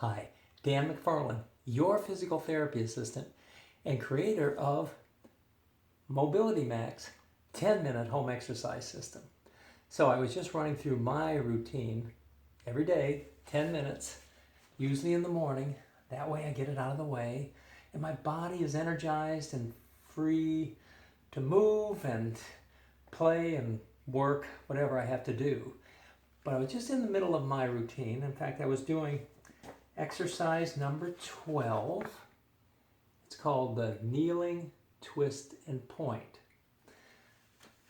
Hi, Dan McFarland, your physical therapy assistant and creator of Mobility Max 10-minute home exercise system. So I was just running through my routine every day, 10 minutes, usually in the morning. That way I get it out of the way and my body is energized and free to move and play and work, whatever I have to do. But I was just in the middle of my routine. In fact, I was doing exercise number 12. It's called the kneeling, twist, and point.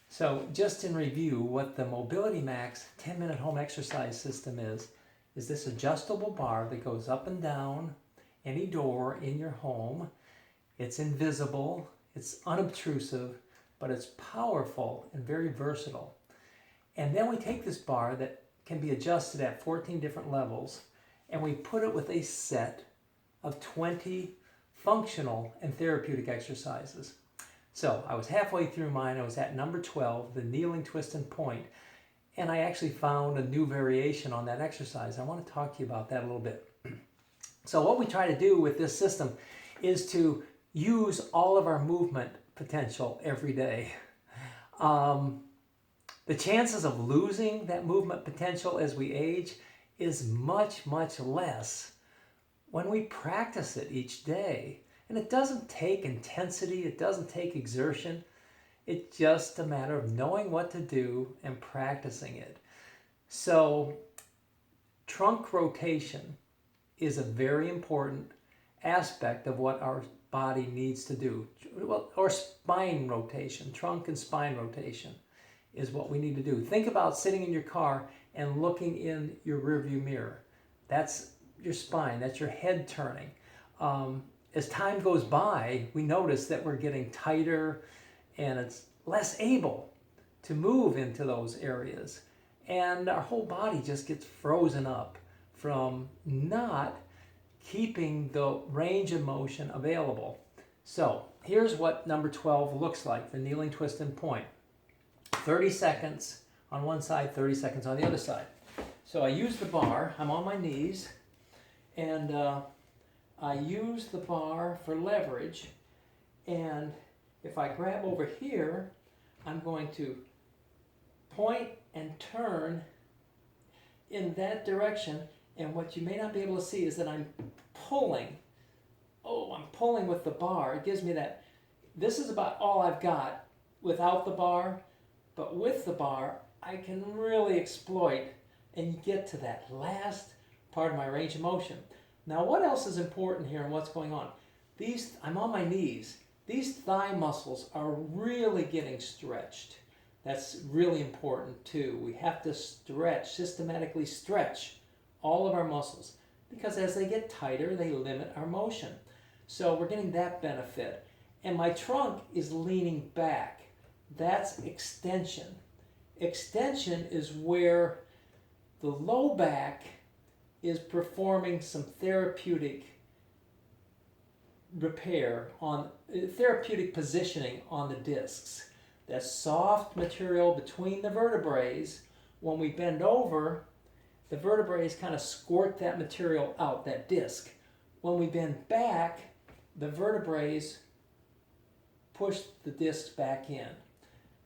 So just in review, what the Mobility Max 10-minute home exercise system is this adjustable bar that goes up and down any door in your home. It's invisible, it's unobtrusive, but it's powerful and very versatile. And then we take this bar that can be adjusted at 14 different levels and we put it with a set of 20 functional and therapeutic exercises. So I was halfway through mine. I was at number 12, the kneeling, twist, and point. And I actually found a new variation on that exercise. I want to talk to you about that a little bit. So what we try to do with this system is to use all of our movement potential every day. The chances of losing that movement potential as we age is much, much less when we practice it each day. And it doesn't take intensity, it doesn't take exertion. It's just a matter of knowing what to do and practicing it. So trunk rotation is a very important aspect of what our body needs to do. Well, or spine rotation, trunk and spine rotation is what we need to do. Think about sitting in your car and looking in your rearview mirror. That's your spine, that's your head turning. As time goes by, we notice that we're getting tighter and it's less able to move into those areas. And our whole body just gets frozen up from not keeping the range of motion available. So here's what number 12 looks like, the kneeling, twist, and point. 30 seconds on one side, 30 seconds on the other side. So I use the bar, I'm on my knees, and I use the bar for leverage. And if I grab over here, I'm going to point and turn in that direction. And what you may not be able to see is that I'm pulling. Oh, I'm pulling with the bar. It gives me that. This is about all I've got without the bar. But with the bar, I can really exploit and get to that last part of my range of motion. Now, what else is important here and what's going on? I'm on my knees. These thigh muscles are really getting stretched. That's really important too. We have to stretch, systematically stretch all of our muscles because as they get tighter, they limit our motion. So we're getting that benefit. And my trunk is leaning back. That's extension. Extension is where the low back is performing some therapeutic repair on therapeutic positioning on the discs. That soft material between the vertebrae, when we bend over, the vertebrae kind of squirt that material out, that disc. When we bend back, the vertebrae push the discs back in.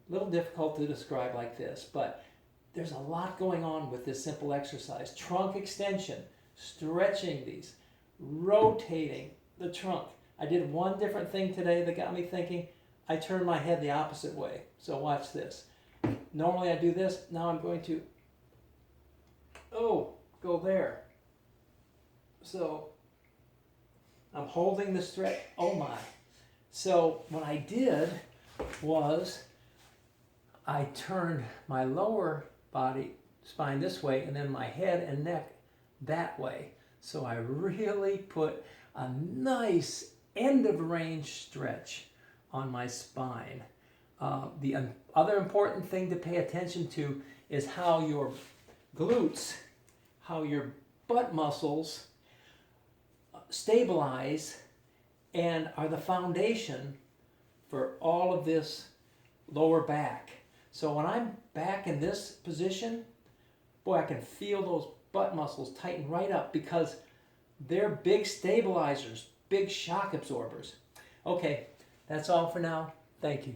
A little difficult to describe like this, but there's a lot going on with this simple exercise. Trunk extension, stretching these, rotating the trunk. I did one different thing today that got me thinking. I turned my head the opposite way. So watch this. Normally I do this. Now I'm going to, go there. So I'm holding the stretch. Oh my. So what I did was I turned my lower body spine this way and then my head and neck that way. So I really put a nice end of range stretch on my spine. The other important thing to pay attention to is how your glutes, how your butt muscles stabilize and are the foundation for all of this lower back. So when I'm back in this position, boy, I can feel those butt muscles tighten right up because They're big stabilizers, big shock absorbers. Okay, that's all for now. Thank you.